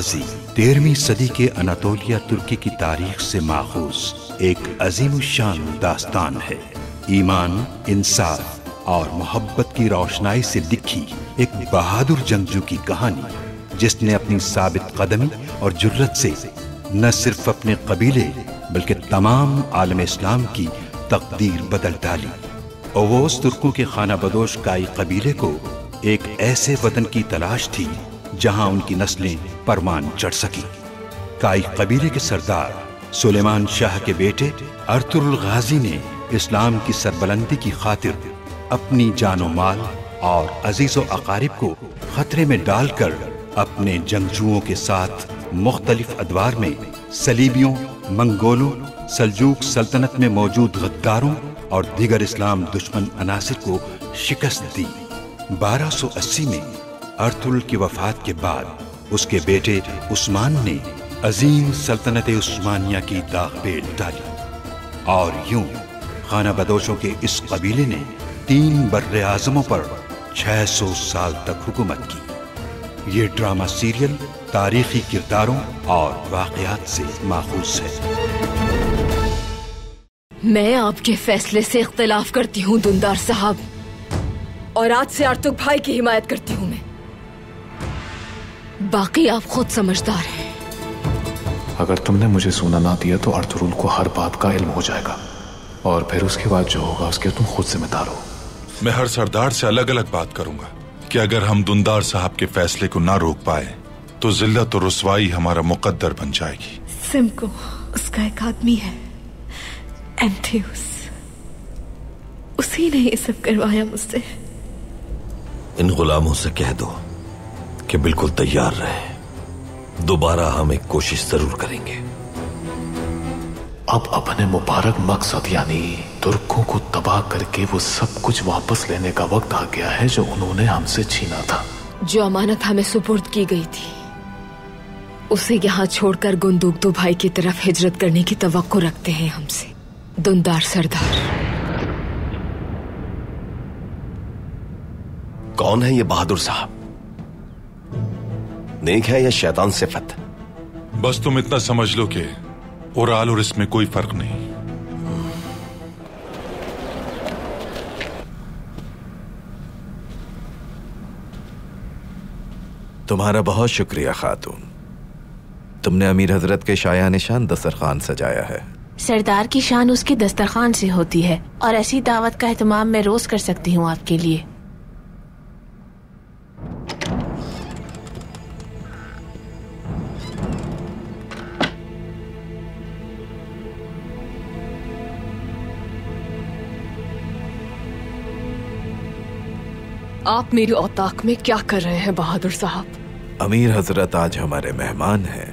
गाजी 13वीं सदी के अनातोलिया तुर्की की तारीख से माखूज एक अजीमुशान दास्तान है। ईमान, इंसाफ और मोहब्बत की रोशनाई से लिखी एक बहादुर जंगजू की कहानी, जिसने अपनी साबित कदमी और जुर्रत से न सिर्फ अपने कबीले बल्कि तमाम आलम इस्लाम की तकदीर बदल डाली। ओवोस तुर्कों के खाना बदोश काई कबीले को एक ऐसे वतन की तलाश थी जहां उनकी नस्लें परवान चढ़ सकी। काई कबीले के सरदार सुलेमान शाह के बेटे अर्तुरुल गाजी ने इस्लाम की सरबलंदी की खातिर अपनी जानो माल और अजीजो अकारिब को खतरे में डालकर अपने जंगजुओं के साथ मुख्तलिफ अदवार में सलीबियों, मंगोलों, सल्जूक सल्तनत में मौजूद गद्दारों और दीगर इस्लाम दुश्मन अनासिर को शिकस्त दी। 1280 में अर्तुरुल की वफात के बाद उसके बेटे उस्मान ने अजीम सल्तनत उस्मानिया की दाग पे डाली और यूं खाना बदोशों के इस कबीले ने 3 बर्रे आज़मों पर 600 साल तक हुकूमत की। ये ड्रामा सीरियल तारीखी किरदारों और वाक़यात से माखूज है। मैं आपके फैसले से इख्तिलाफ करती हूँ दुंदार साहब, और आज से अर्तुग भाई की हिमायत करती हूँ मैं। बाकी आप खुद समझदार हैं। अगर तुमने मुझे सोना ना दिया तो अर्तुरुल को हर बात का इल्म हो जाएगा, और फिर उसके बाद जो होगा उसके तुम खुद जिम्मेदार हो। मैं हर सरदार से अलग अलग बात करूंगा कि अगर हम दुंदार साहब के फैसले को ना रोक पाए तो जिल्लत और रुसवाई हमारा मुकद्दर बन जाएगी। सिमको उसका एक आदमी है, एंथियुस, उसी ने ये सब करवाया मुझसे। इन गुलामों से कह दो कि बिल्कुल तैयार रहे, दोबारा हम एक कोशिश जरूर करेंगे। अब अपने मुबारक मकसद यानी तुर्कों को तबाह करके वो सब कुछ वापस लेने का वक्त आ गया है जो उन्होंने हमसे छीना था। जो अमानत हमें सुपुर्द की गई थी उसे यहाँ छोड़कर गुंदुगदू भाई की तरफ हिजरत करने की तवक्को रखते हैं हमसे दुंदार सरदार। कौन है ये बहादुर साहब? नेक है या शैतान सिफत? बस तुम इतना समझ लो कि ओराल और इसमें कोई फर्क नहीं। तुम्हारा बहुत शुक्रिया खातून, तुमने अमीर हजरत के शाया निशान दस्तरखान सजाया है। सरदार की शान उसके दस्तरखान से होती है, और ऐसी दावत का एहतमाम मैं रोज कर सकती हूँ आपके लिए। आप मेरी औताक में क्या कर रहे हैं बहादुर साहब? अमीर हजरत आज हमारे मेहमान हैं,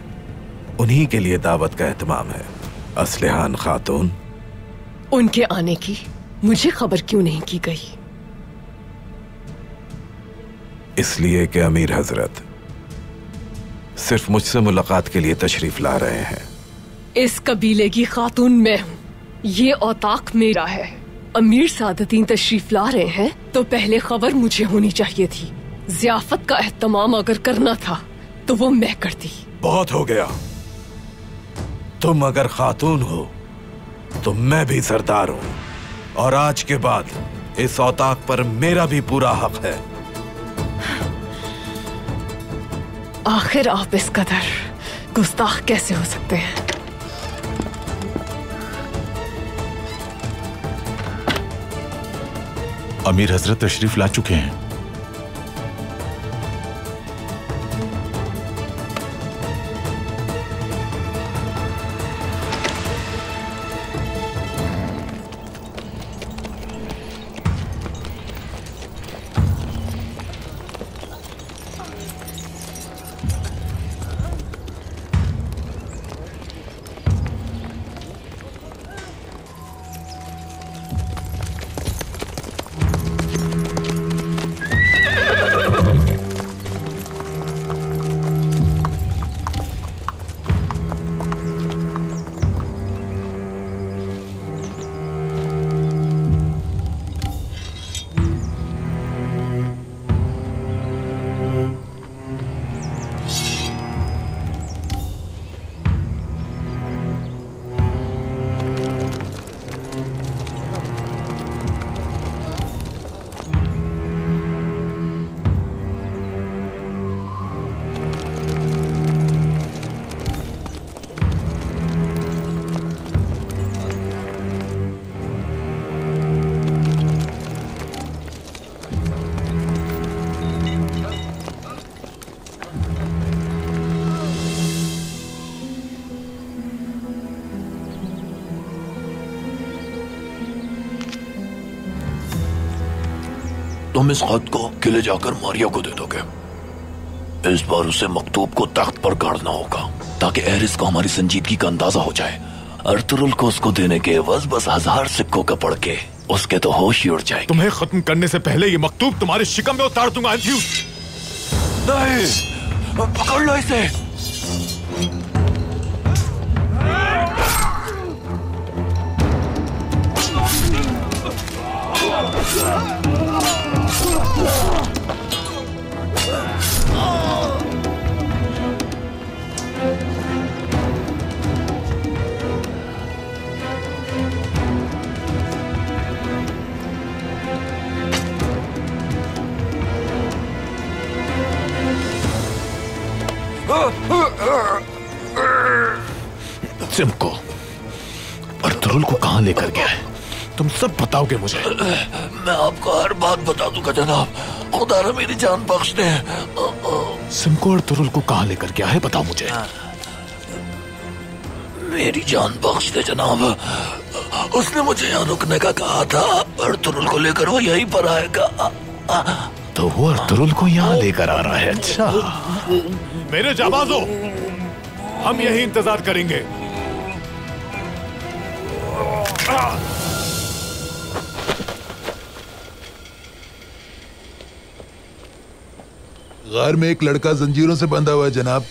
उन्हीं के लिए दावत का एहतमाम है। असलिहान खातून, उनके आने की मुझे खबर क्यों नहीं की गई? इसलिए कि अमीर हजरत सिर्फ मुझसे मुलाकात के लिए तशरीफ ला रहे हैं। इस कबीले की खातून मैं हूँ, ये औताक मेरा है। अमीर सादतीन तशरीफ ला रहे हैं तो पहले खबर मुझे होनी चाहिए थी। ज़ियाफत का एहतमाम अगर करना था तो वो मैं करती। बहुत हो गया, तुम अगर खातून हो तो मैं भी सरदार हूं, और आज के बाद इस औताक पर मेरा भी पूरा हक है। आखिर आप इस कदर गुस्ताख कैसे हो सकते हैं? अमीर हजरत तशरीफ ला चुके हैं। तुम इस खत को किले जाकर मारिया को दे दोगे। इस बार उसे मकतूब को तख्त पर गाड़ना होगा ताकि एरिस को हमारी संजीदगी का अंदाजा हो जाए। अर्तुरुल को उसको देने के एवज बस 1000 सिक्कों का पड़ के उसके तो होश ही उड़ जाएंगे। तुम्हें खत्म करने से पहले ये मकतूब तुम्हारे शिकम में उतार दूंगा एंथियूस। नहीं, पकड़ लो इसे। सिमको अर्तुरुल को कहां लेकर गया है? तुम सब बताओगे मुझे। मैं आपको हर बात बता दूंगा जनाब। खुदा ने मेरी जान बख्श दे। सिमको अर्तुरुल को कहां लेकर गया है बताओ मुझे। मेरी जान बख्श दे जनाब। उसने मुझे यहाँ रुकने का कहा था। अर्तुरुल को लेकर वो यहीं पर आएगा। तो वो अर्तुरुल को यहाँ लेकर आ रहा है। अच्छा मेरे जाबाजों, हम यही इंतजार करेंगे। गार में एक लड़का जंजीरों से बंधा हुआ है जनाब।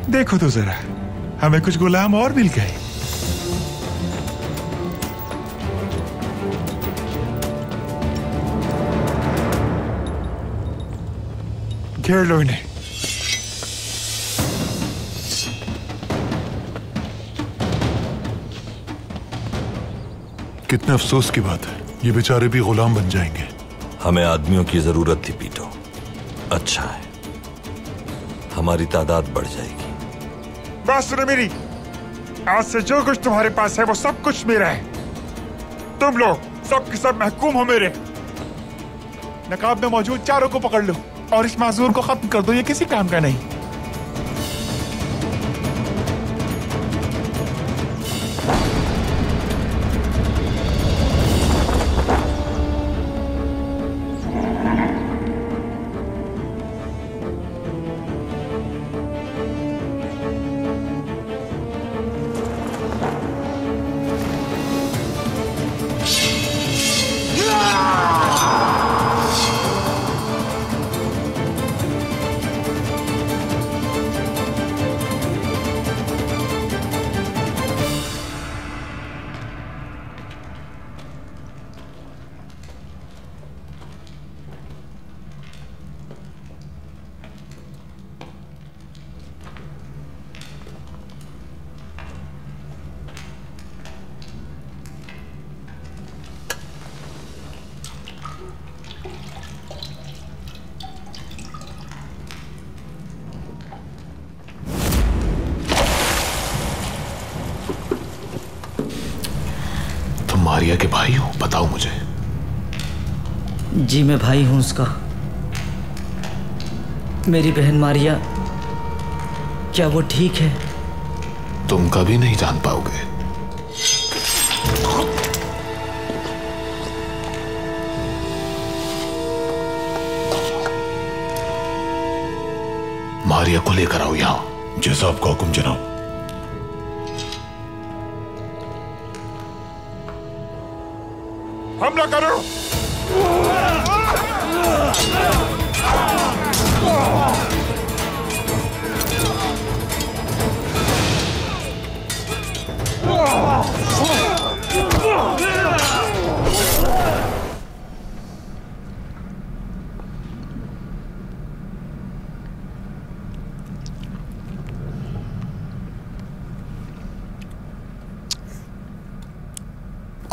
देखो तो जरा, हमें कुछ गुलाम और मिल गए। घेर लो इन्हें। कितने अफसोस की बात है, ये बेचारे भी गुलाम बन जाएंगे। हमें आदमियों की जरूरत थी पीटो। अच्छा है, हमारी तादाद बढ़ जाएगी। बात सुनो मेरी, आज से जो कुछ तुम्हारे पास है वो सब कुछ मेरा है। तुम लोग सब के सब महकूम हो मेरे। नकाब में मौजूद चारों को पकड़ लो और इस माजूर को खत्म कर दो। ये किसी काम का नहीं। मारिया के भाई हो, बताओ मुझे। जी मैं भाई हूं उसका। मेरी बहन मारिया, क्या वो ठीक है? तुम कभी नहीं जान पाओगे। मारिया को लेकर आओ यहां। जैसा आपका हुक्म जनाब। हमला करो।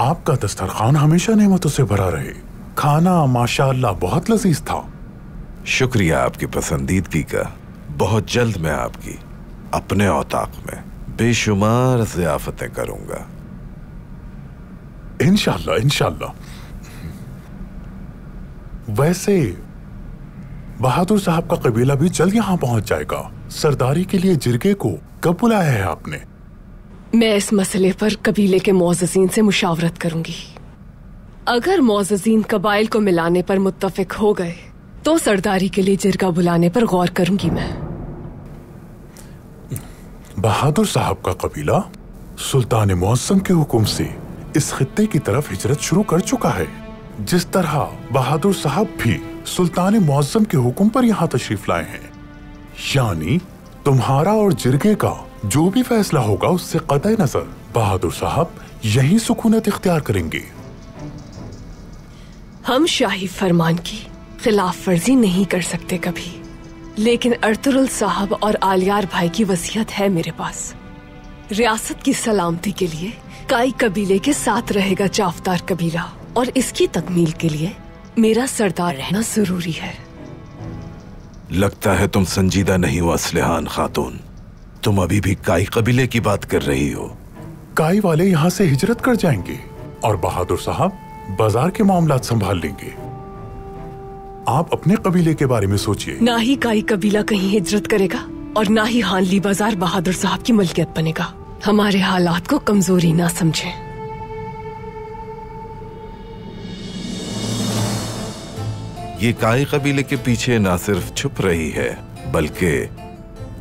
आपका दस्तरखान हमेशा नेमतों से भरा रहे। खाना माशाअल्लाह बहुत लजीज था। शुक्रिया आपकी पसंदीदगी का। बहुत जल्द मैं आपकी अपने औताक में बेशुमार ज़ियाफतें करूंगा। इंशाअल्लाह इंशाअल्लाह। वैसे बहादुर साहब का कबीला भी जल्द यहाँ पहुंच जाएगा। सरदारी के लिए जिरगे को कब बुलाया है आपने? मैं इस मसले पर कबीले के मोअज़्ज़िज़ीन से मुशावरत करूंगी। अगर मोअज़्ज़िज़ीन कबाइल को मिलाने पर मुत्तफिक हो गए तो सरदारी के लिए जिरगा बुलाने पर गौर करूंगी मैं। बहादुर साहब का कबीला सुल्तान मुअज़्ज़म के हुक्म से इस खित्ते की तरफ हिजरत शुरू कर चुका है, जिस तरह बहादुर साहब भी सुल्तान मुअज़्ज़म के हुक्म पर यहाँ तशरीफ लाए हैं। यानी तुम्हारा और जिरगे का जो भी फैसला होगा उससे कतई नजर बहादुर साहब यही सुकूनत इख्तियार करेंगे। हम शाही फरमान की खिलाफ वर्जी नहीं कर सकते कभी, लेकिन अर्तुरुल साहब और आलियार भाई की वसीयत है मेरे पास। रियासत की सलामती के लिए काई कबीले के साथ रहेगा जाफदार कबीला, और इसकी तकमील के लिए मेरा सरदार रहना जरूरी है। लगता है तुम संजीदा नहीं हो असलिहान खातून। तुम अभी भी काई कबीले की बात कर रही हो। काई वाले यहाँ से हिजरत कर जाएंगे और बहादुर साहब बाजार के मामलात संभाल लेंगे। आप अपने कबीले के बारे में सोचिए। ना ही काई कबीला कहीं हिजरत करेगा और ना ही हानली बाजार बहादुर साहब की मलकियत बनेगा। हमारे हालात को कमजोरी ना समझें। ये काई कबीले के पीछे ना सिर्फ छुप रही है, बल्कि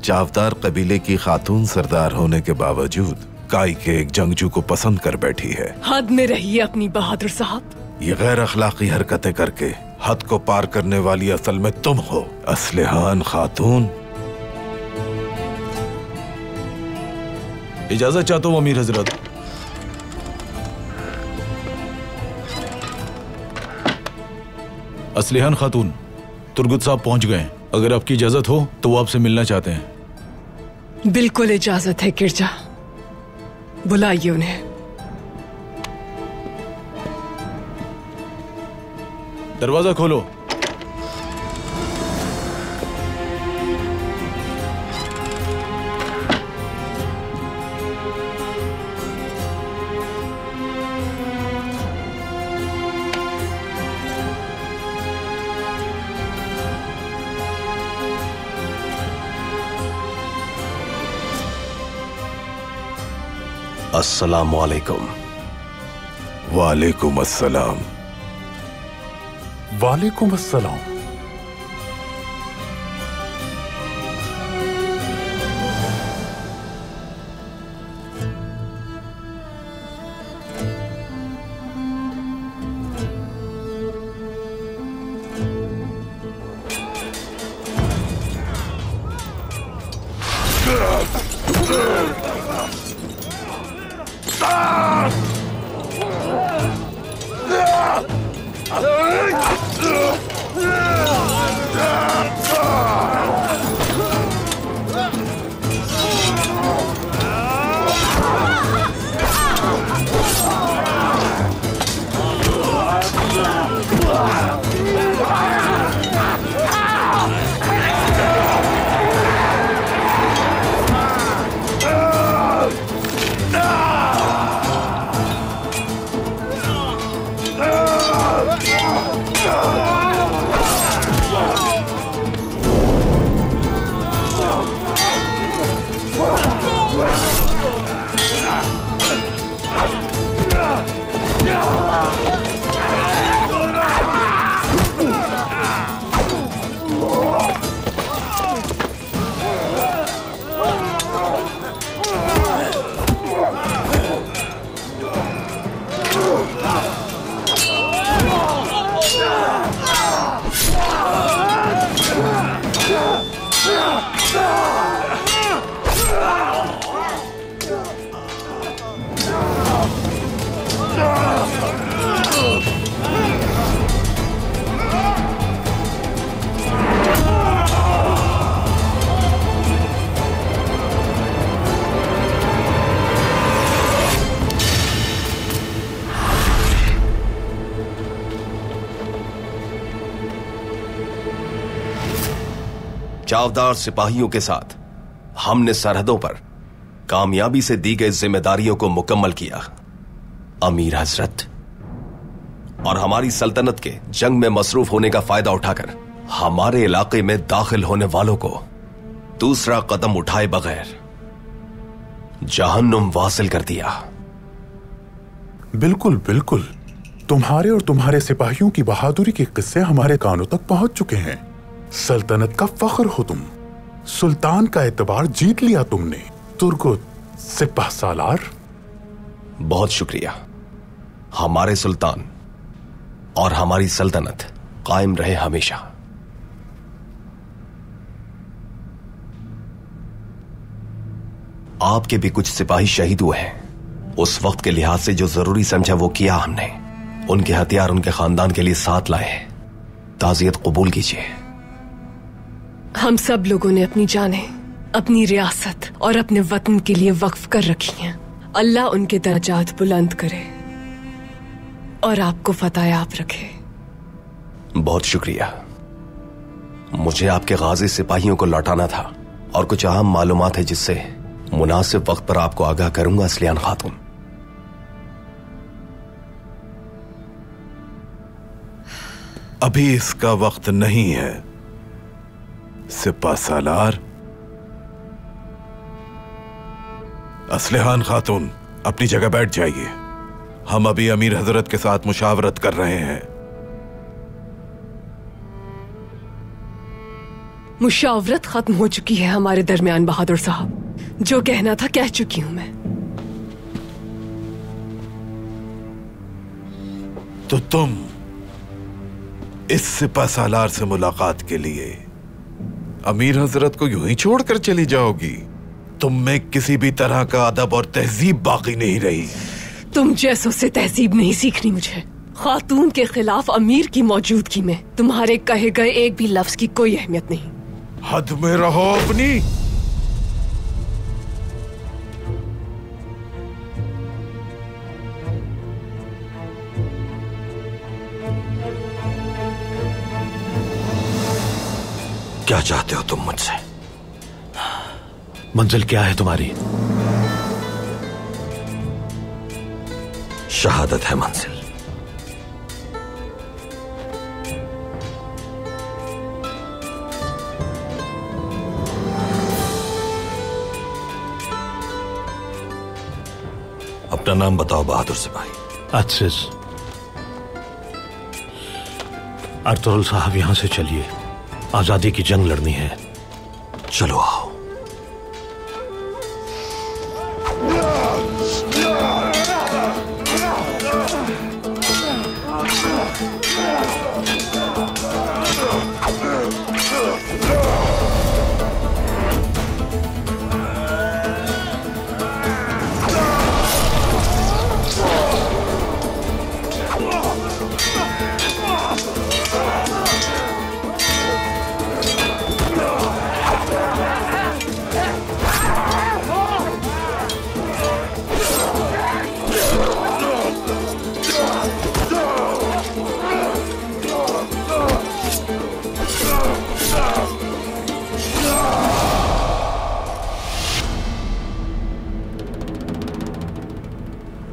जावदार कबीले की खातून सरदार होने के बावजूद काई के एक जंगजू को पसंद कर बैठी है। हद में रहिए अपनी बहादुर साहब। ये गैर अखलाकी हरकतें करके हद को पार करने वाली असल में तुम हो असलिहान खातून। इजाजत चाहता हूँ अमीर हजरत। असलिहान खातून, तुर्गुत साहब पहुंच गए। अगर आपकी इजाजत हो तो वो आपसे मिलना चाहते हैं। बिल्कुल इजाजत है गिरजा, बुलाइए उन्हें। दरवाजा खोलो। अस्सलाम वालेकुम। वालेकुम अस्सलाम। वालेकुम अस्सलाम। चावदार सिपाहियों के साथ हमने सरहदों पर कामयाबी से दी गई जिम्मेदारियों को मुकम्मल किया। अमीर हजरत और हमारी सल्तनत के जंग में मसरूफ होने का फायदा उठाकर हमारे इलाके में दाखिल होने वालों को दूसरा कदम उठाए बगैर जहन्नुम वासिल कर दिया। बिल्कुल बिल्कुल, तुम्हारे और तुम्हारे सिपाहियों की बहादुरी के किस्से हमारे कानों तक पहुंच चुके हैं। सल्तनत का फख्र हो तुम, सुल्तान का एतबार जीत लिया तुमने। तुर्गुत सिपाह सालार, बहुत शुक्रिया। हमारे सुल्तान और हमारी सल्तनत कायम रहे हमेशा। आपके भी कुछ सिपाही शहीद हुए हैं। उस वक्त के लिहाज से जो जरूरी समझा वो किया हमने। उनके हथियार उनके खानदान के लिए साथ लाए हैं। ताज़ियत कबूल कीजिए। हम सब लोगों ने अपनी जानें, अपनी रियासत और अपने वतन के लिए वक्फ कर रखी हैं। अल्लाह उनके दर्जात बुलंद करे और आपको फतह-ए-आप रखे। बहुत शुक्रिया। मुझे आपके गाजी सिपाहियों को लौटाना था और कुछ अहम मालूमात है जिससे मुनासिब वक्त पर आपको आगाह करूंगा असलियान खातून। अभी इसका वक्त नहीं है सिपा सालार। असलिहान खातून, अपनी जगह बैठ जाइए। हम अभी अमीर हजरत के साथ मुशावरत कर रहे हैं। मुशावरत खत्म हो चुकी है हमारे दरमियान बहादुर साहब। जो कहना था कह चुकी हूं मैं। तो तुम इस सिपा सालार से मुलाकात के लिए अमीर हजरत को यूं ही छोड़कर चली जाओगी? तुम में किसी भी तरह का अदब और तहजीब बाकी नहीं रही। तुम जैसों से तहजीब नहीं सीखनी मुझे। खातून के खिलाफ अमीर की मौजूदगी में तुम्हारे कहे गए एक भी लफ्ज की कोई अहमियत नहीं। हद में रहो अपनी। क्या चाहते हो तुम मुझसे? मंजिल क्या है तुम्हारी? शहादत है मंजिल। अपना नाम बताओ बहादुर सिपाही। अतसिस। अर्तुगरुल साहब, यहां से चलिए, आजादी की जंग लड़नी है। चलो आओ।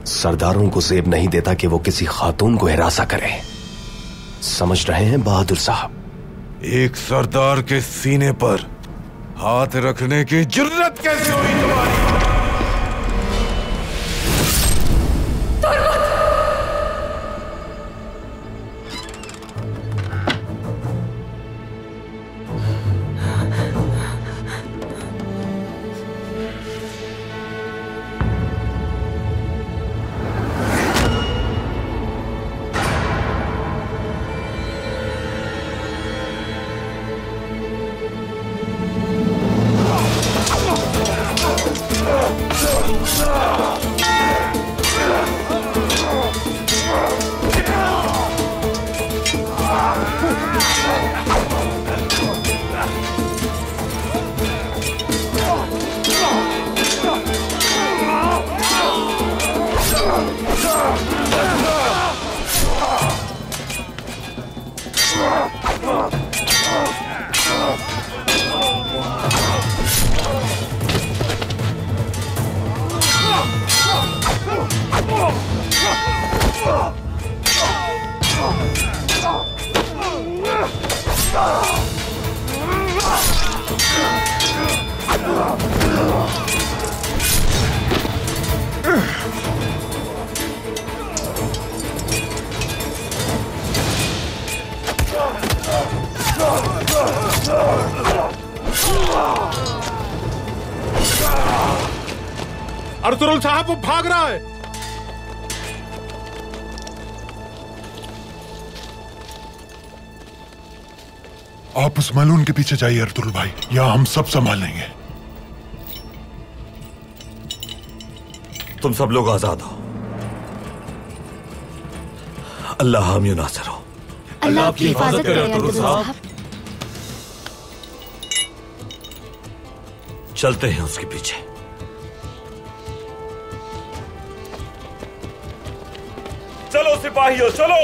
सरदारों को ज़ेब नहीं देता कि वो किसी खातून को हिरासा करे। समझ रहे हैं बहादुर साहब? एक सरदार के सीने पर हाथ रखने की जुर्रत कैसे हुई तुम्हारी? अर्तुरुल साहब, वो भाग रहा है। आप उस मलून के पीछे जाइए अर्तुरुल भाई, यहाँ हम सब संभाल लेंगे। तुम सब लोग आजाद हो। अल्लाह हामी नासिर हो। अल्लाह आपकी हिफाजत करे अर्तुरुल साहब। चलते हैं उसके पीछे। चलो सिपाहियों, चलो।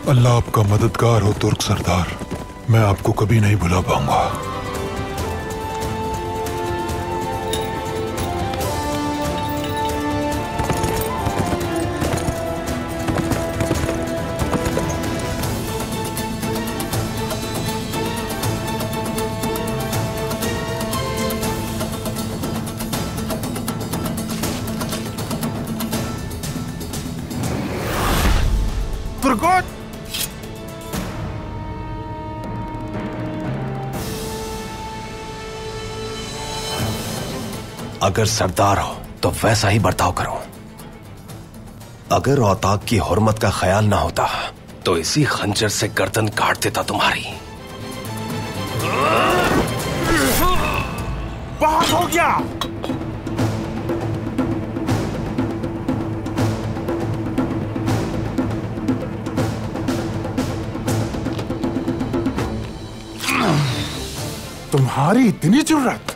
अल्लाह आपका मददगार हो तुर्क सरदार, मैं आपको कभी नहीं भुला पाऊंगा। तुर्कोट, अगर सरदार हो तो वैसा ही बर्ताव करो। अगर औताक की हुर्मत का ख्याल ना होता तो इसी खंजर से गर्दन काट देता तुम्हारी। बहुत हो गया। तुम्हारी इतनी जुर्रत!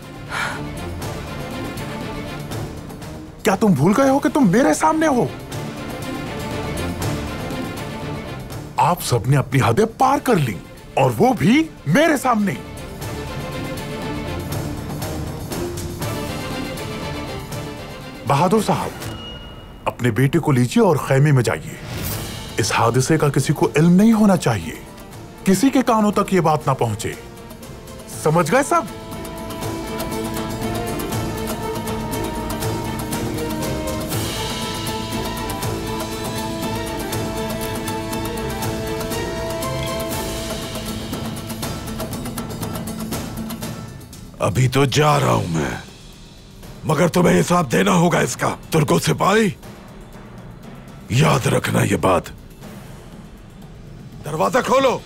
क्या तुम भूल गए हो कि तुम मेरे सामने हो? आप सबने अपनी हदें पार कर ली, और वो भी मेरे सामने। बहादुर साहब, अपने बेटे को लीजिए और खैमे में जाइए। इस हादसे का किसी को इल्म नहीं होना चाहिए, किसी के कानों तक ये बात ना पहुंचे। समझ गए सब? अभी तो जा रहा हूं मैं, मगर तुम्हें हिसाब देना होगा इसका। तुर्को सिपाही, याद रखना ये बात। दरवाजा खोलो।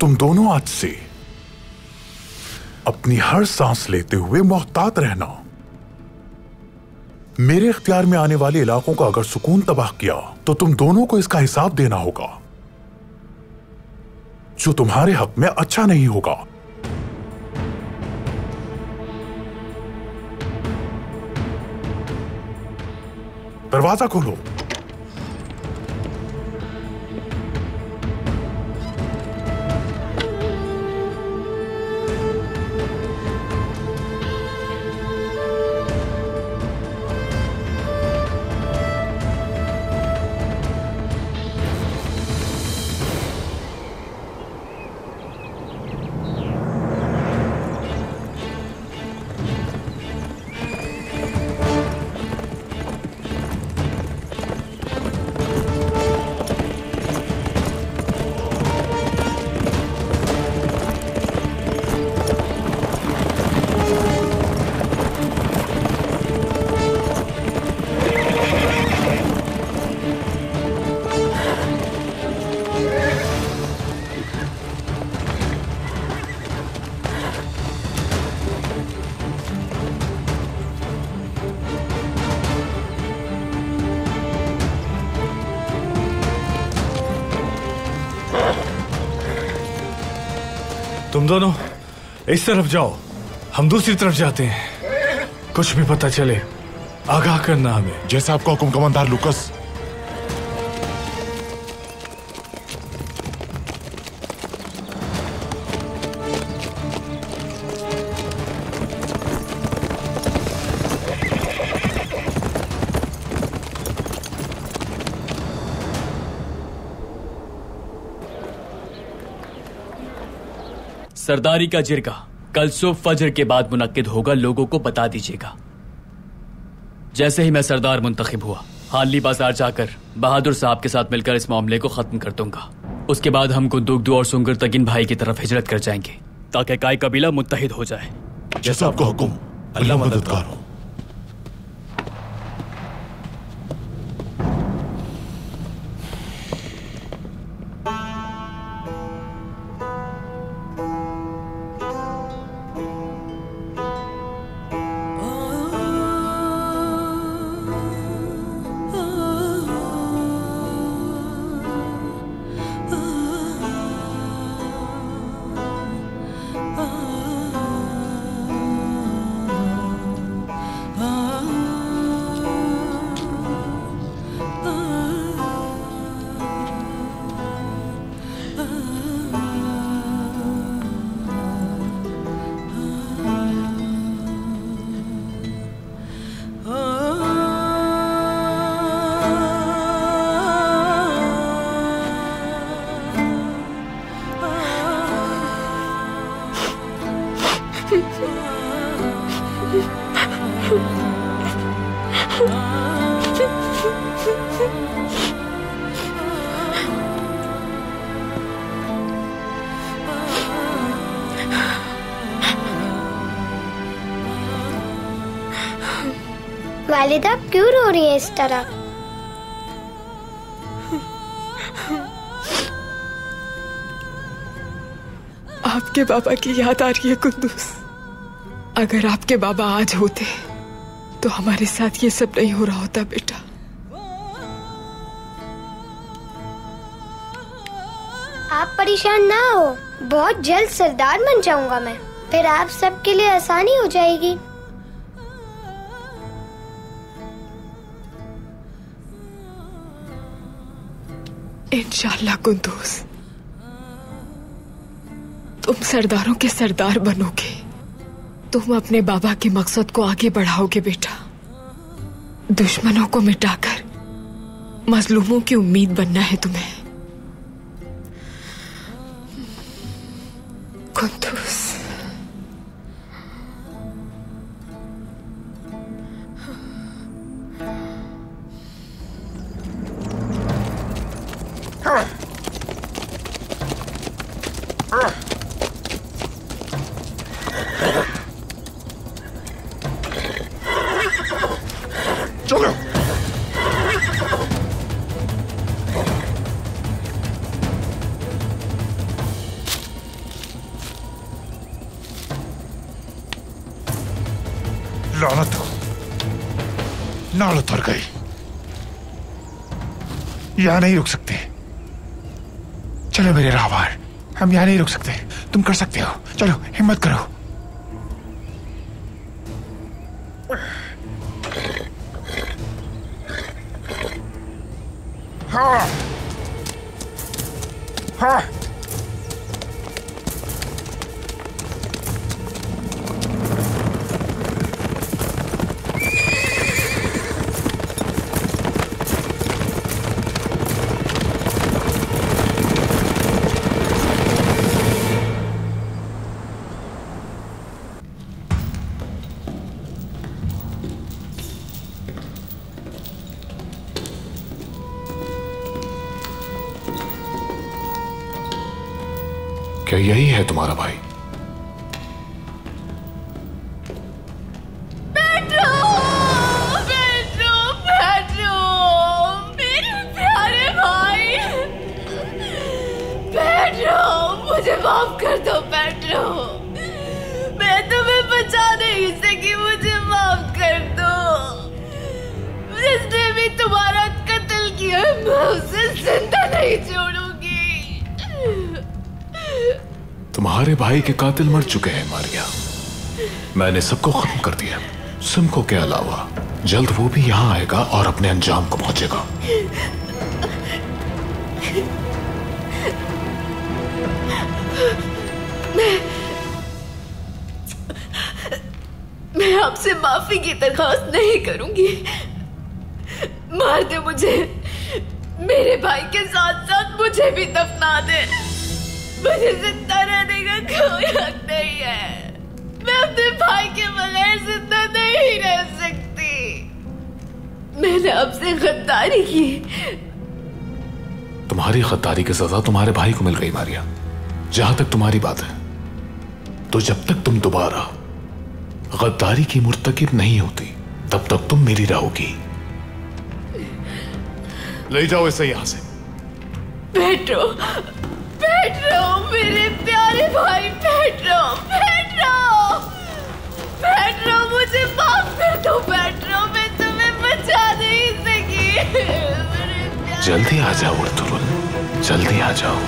तुम दोनों आज से अपनी हर सांस लेते हुए मोहतात रहना। मेरे इख्तियार में आने वाले इलाकों का अगर सुकून तबाह किया तो तुम दोनों को इसका हिसाब देना होगा, जो तुम्हारे हक में अच्छा नहीं होगा। दरवाजा खोलो। तुम दोनों इस तरफ जाओ, हम दूसरी तरफ जाते हैं। कुछ भी पता चले आगाह करना हमें। जैसा आपका हुक्म कमांडर लुकस। सरदारी का जिरगा कल सुबह फजर के बाद मुनक्किद होगा, लोगों को बता दीजिएगा। जैसे ही मैं सरदार मुंतखब हुआ, हाली बाजार जाकर बहादुर साहब के साथ मिलकर इस मामले को खत्म कर दूंगा। उसके बाद हम गुंदुगदू और सुंगर तगिन भाई की तरफ हिजरत कर जाएंगे ताकि काई कबीला मुत्तहिद हो जाए। जैसा आपका हुक्म, अल्लाह मददगार हो। वालिदा क्यों रो रही है इस तरह? आपके बाबा की याद आ रही है कुंदूस। अगर आपके बाबा आज होते तो हमारे साथ ये सब नहीं हो रहा होता बेटा। आप परेशान ना हो, बहुत जल्द सरदार बन जाऊंगा मैं, फिर आप सबके लिए आसानी हो जाएगी। इंशाअल्लाह कुंदूस, तुम सरदारों के सरदार बनोगे। तुम अपने बाबा के मकसद को आगे बढ़ाओगे बेटा। दुश्मनों को मिटाकर मजलूमों की उम्मीद बनना है तुम्हें कुंदूस। चलो लानत हो, नाल उतर गई। यहां नहीं रुक सकते। चलो मेरे राहवार, हम यहां नहीं रुक सकते। तुम कर सकते हो, चलो हिम्मत करो। हाँ हाँ क्या यही है तुम्हारा भाई? बेटो, बेटो, बेटो, मेरे प्यारे भाई। बेटो, मुझे माफ कर दो बेटो। मैं तुम्हें बचा नहीं सकी, मुझे माफ कर दो। जिसने भी तुम्हारा कत्ल किया, मैं उसे जिंदा नहीं छोड़ूंगी। तुम्हारे भाई के कातिल मर चुके हैं मारिया। मैंने सबको खत्म कर दिया, सिमको के अलावा। जल्द वो भी यहां आएगा और अपने अंजाम को पहुंचेगा। मैं आपसे माफी की दरखास्त नहीं करूंगी। मार दे मुझे, मेरे भाई के साथ साथ मुझे भी दफना दे। मुझे जिंदा रहने का कोई हक नहीं है। मैं अपने भाई के बगैर जिंदा नहीं रह सकती। मैंने आपसे गद्दारी की। तुम्हारी गद्दारी की सजा तुम्हारे भाई को मिल गई मारिया। जहां तक तुम्हारी बात है, तो जब तक तुम दोबारा गद्दारी की मुर्तकिब नहीं होती तब तक तुम मेरी रहोगी। ले जाओ इसे यहां से। पेट्रो, पेट्रो, मेरे प्यारे भाई पेट्रो, पेट्रो, पेट्रो, मुझे माफ कर दो पेट्रो, मैं तुम्हें बचा नहीं सकी। जल्दी आ जाओ अर्तुरुल, जल्दी आ जाओ।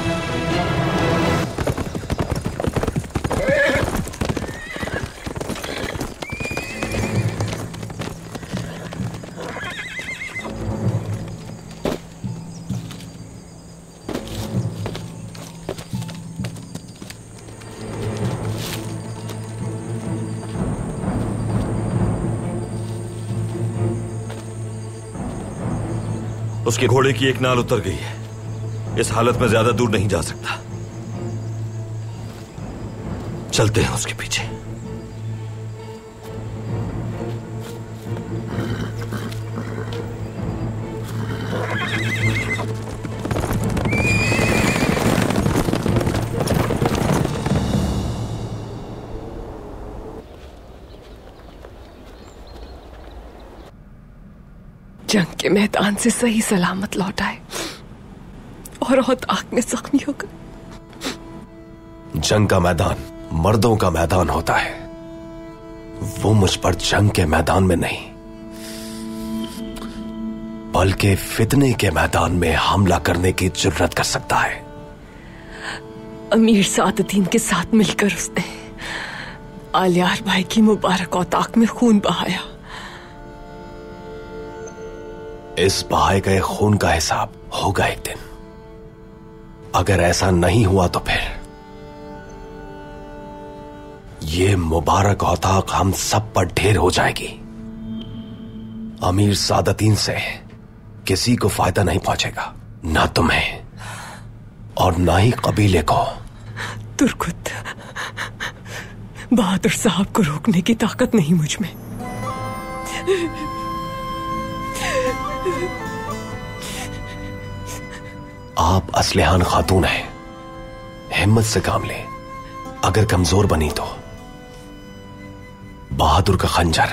उसके घोड़े की एक नाल उतर गई है। इस हालत में ज्यादा दूर नहीं जा सकता। चलते हैं उसके पीछे। जंग के मैदान से सही सलामत लौट आए और आग में जख्मी हो गए। जंग का मैदान मर्दों का मैदान होता है। वो मुझ पर जंग के मैदान में नहीं बल्कि फितने के मैदान में हमला करने की जुर्रत कर सकता है। अमीर सादुद्दीन के साथ मिलकर उसने आलियार भाई की मुबारक औताक में खून बहाया। इस बहाए गए खून का हिसाब होगा एक दिन। अगर ऐसा नहीं हुआ तो फिर ये मुबारक औताक हम सब पर ढेर हो जाएगी। अमीर सादुद्दीन से किसी को फायदा नहीं पहुंचेगा, ना तुम्हें और ना ही कबीले को। तुर्कुत, बहादुर साहब को रोकने की ताकत नहीं मुझ में। आप असलिहान खातून हैं, हिम्मत से काम लें। अगर कमजोर बनी तो बहादुर का खंजर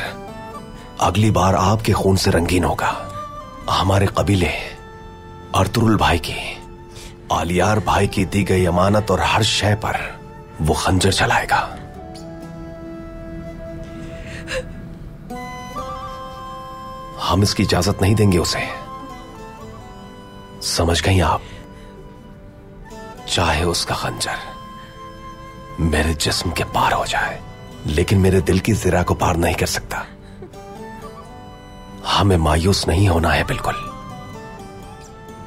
अगली बार आपके खून से रंगीन होगा। हमारे कबीले अर्तुरुल भाई की, आलियार भाई की दी गई अमानत और हर शय पर वो खंजर चलाएगा। हम इसकी इजाजत नहीं देंगे उसे। समझ गई आप? चाहे उसका खंजर मेरे जिस्म के पार हो जाए, लेकिन मेरे दिल की ज़िरा को पार नहीं कर सकता। हमें मायूस नहीं होना है बिल्कुल।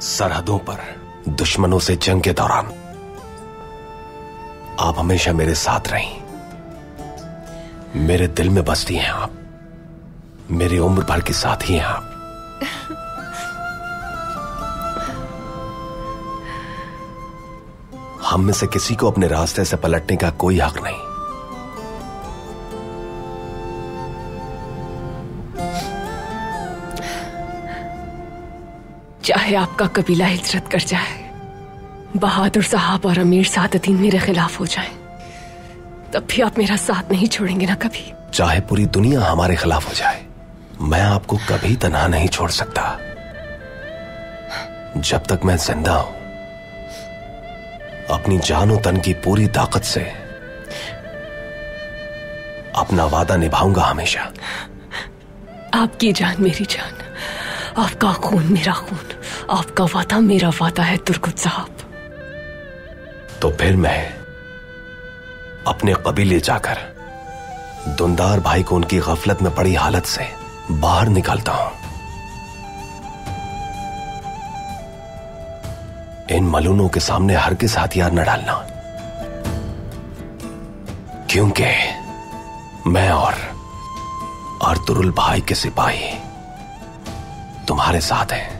सरहदों पर दुश्मनों से जंग के दौरान आप हमेशा मेरे साथ रहीं। मेरे दिल में बसती हैं आप, मेरी उम्र भर की साथी हैं आप। हम में से किसी को अपने रास्ते से पलटने का कोई हक नहीं। चाहे आपका कबीला हिजरत कर जाए, बहादुर साहब और अमीर सादुद्दीन मेरे खिलाफ हो जाएं, तब भी आप मेरा साथ नहीं छोड़ेंगे ना कभी। चाहे पूरी दुनिया हमारे खिलाफ हो जाए, मैं आपको कभी तन्हा नहीं छोड़ सकता। जब तक मैं जिंदा हूं, अपनी जान और तन की पूरी ताकत से अपना वादा निभाऊंगा हमेशा। आपकी जान मेरी जान, आपका खून मेरा खून, आपका वादा मेरा वादा है तुर्कुत साहब। तो फिर मैं अपने कबीले जाकर दुंदार भाई को उनकी गफलत में पड़ी हालत से बाहर निकालता हूं। इन मलूनों के सामने हरगिज़ हथियार न डालना, क्योंकि मैं और अर्तुरुल भाई के सिपाही तुम्हारे साथ हैं।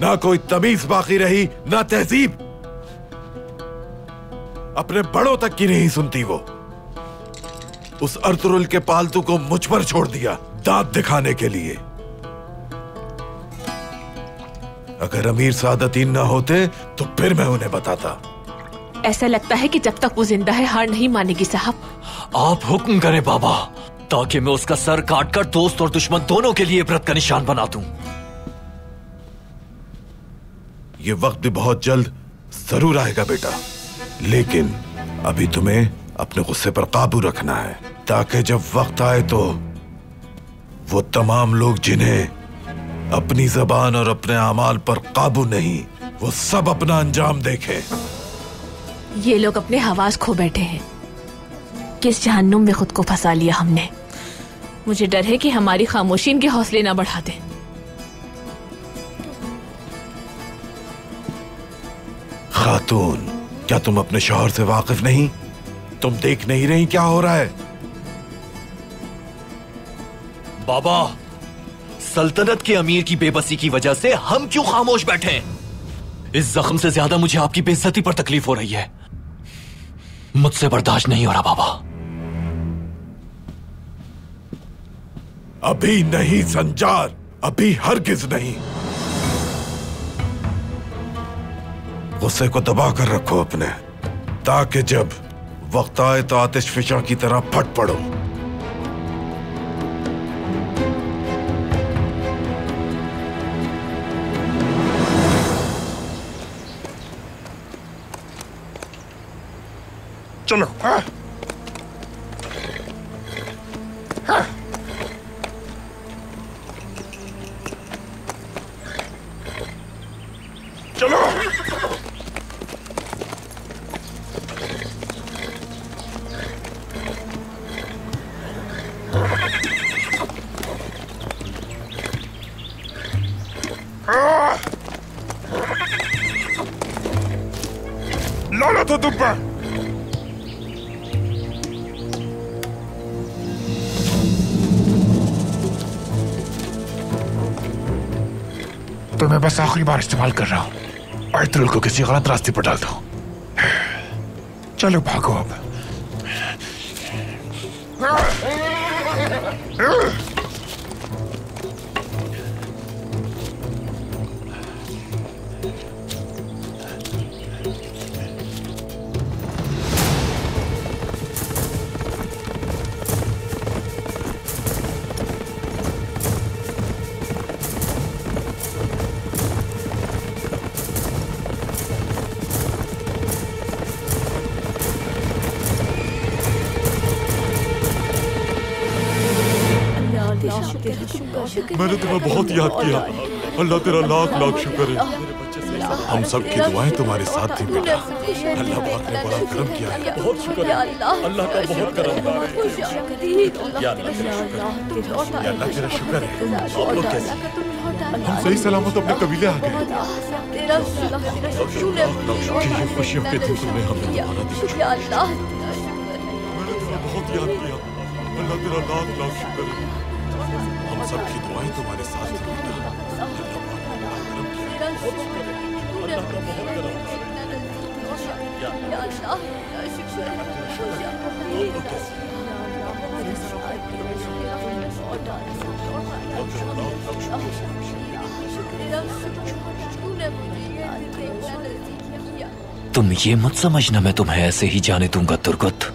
ना कोई तमीज बाकी रही, ना तहजीब। अपने बड़ों तक की नहीं सुनती वो। उस अर्तुरुल के पालतू को मुझ पर छोड़ दिया दांत दिखाने के लिए। अगर अमीर सादतीन ना होते तो फिर मैं उन्हें बताता। ऐसा लगता है कि जब तक वो जिंदा है हार नहीं मानेगी साहब। आप हुक्म करें बाबा, ताकि मैं उसका सर काटकर दोस्त और दुश्मन दोनों के लिए इबरत का निशान बना दूं। ये वक्त भी बहुत जल्द जरूर आएगा बेटा, लेकिन अभी तुम्हें अपने गुस्से पर काबू रखना है, ताकि जब वक्त आए तो वो तमाम लोग जिन्हें अपनी जबान और अपने अमाल पर काबू नहीं, वो सब अपना अंजाम देखें। ये लोग अपने हवास खो बैठे हैं। किस जहन्नुम में खुद को फंसा लिया हमने। मुझे डर है कि हमारी खामोशी इनके हौसले ना बढ़ा दे। खातून, क्या तुम अपने शौहर से वाकिफ नहीं? तुम देख नहीं रही क्या हो रहा है? बाबा, सल्तनत के अमीर की बेबसी की वजह से हम क्यों खामोश बैठे हैं? इस जख्म से ज्यादा मुझे आपकी बेइज्जती पर तकलीफ हो रही है। मुझसे बर्दाश्त नहीं हो रहा बाबा। अभी नहीं संजार, अभी हरगिज नहीं। गुस्से को दबा कर रखो अपने, ताकि जब वक्त आए तो आतिश फिशा की तरह फट पड़ो। चलो। चलो। लाला तो तुम पर। तो मैं बस आखिरी बार इस्तेमाल कर रहा हूं। अर्तुरुल को किसी गलत रास्ते पर डाल दो। चलो भागो अब। मैंने तुम्हें बहुत याद किया। अल्लाह तेरा लाख लाख शुक्र है। हम सब की दुआएं तुम्हारे साथ थी बेटा। अल्लाह पाक ने बड़ा करम किया है। बहुत शुक्र है, अल्लाह का बहुत करम है। या अल्लाह तेरा शुक्र है। आप लोग कैसे? हम सही सलामत अपने कबीले आ गए। ये खुशियों के दिन तुमने हमें हमारा दिया। मैंने तुम्हें बहुत याद किया। अल्लाह तेरा लाख लाख शुक्र है। हम सब की दुआएं तुम्हारे साथ थी बेटा। अल्लाह का बहुत करम तुम ये मत समझना मैं तुम्हें ऐसे ही जाने दूंगा तुर्गत।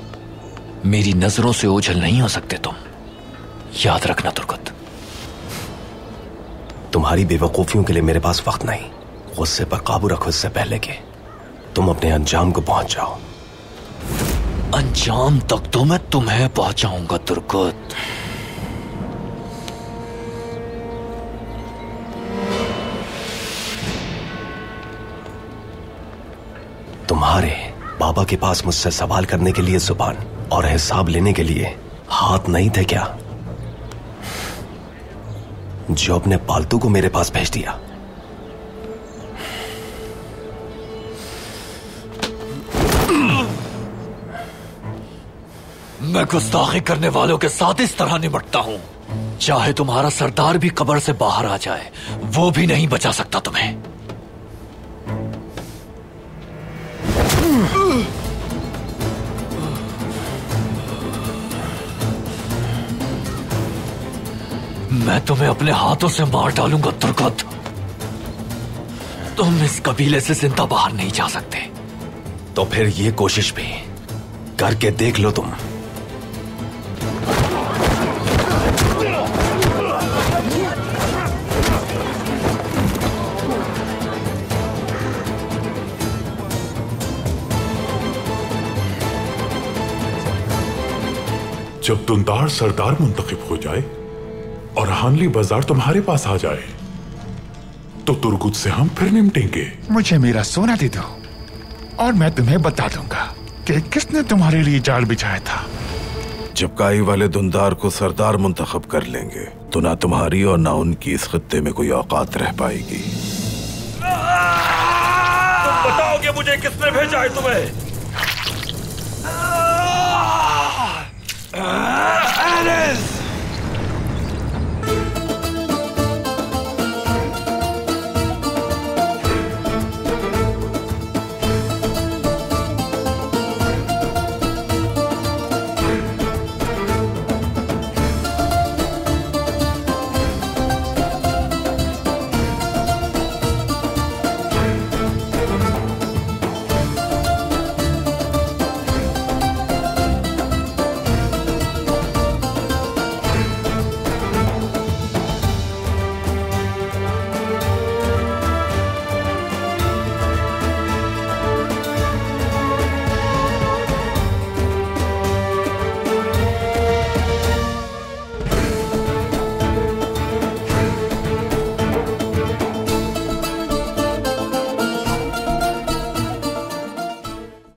मेरी नजरों से ओझल नहीं हो सकते तुम, याद रखना तुर्गत। तुम्हारी बेवकूफियों के लिए मेरे पास वक्त नहीं। गुस्से पर काबू रखो इससे पहले कि तुम अपने अंजाम को पहुंच जाओ। अंजाम तक तो मैं तुम्हें पहुंचाऊंगा तुर्कुत। तुम्हारे बाबा के पास मुझसे सवाल करने के लिए जुबान और हिसाब लेने के लिए हाथ नहीं थे क्या, जो अपने पालतू को मेरे पास भेज दिया? मैं गुस्ताखी करने वालों के साथ इस तरह निपटता हूं। चाहे तुम्हारा सरदार भी कब्र से बाहर आ जाए, वो भी नहीं बचा सकता तुम्हें। मैं तुम्हें अपने हाथों से मार डालूंगा तुर्कुत। तुम इस कबीले से जिंदा बाहर नहीं जा सकते। तो फिर ये कोशिश भी करके देख लो तुम। जब दुंदार सरदार मुंतखब हो जाए और हानली बाजार तुम्हारे पास आ जाए तो तुर्कुत से हम फिर निपटेंगे। मुझे मेरा सोना दे दो और मैं तुम्हें बता दूंगा कि किसने तुम्हारे लिए जाल बिछाया था। जब काई वाले दुंदार को सरदार मुंतखब कर लेंगे तो ना तुम्हारी और ना उनकी इस खित्ते में कोई औकात रह पाएगी। तुम बताओगे मुझे किसने भेजा है तुम्हें?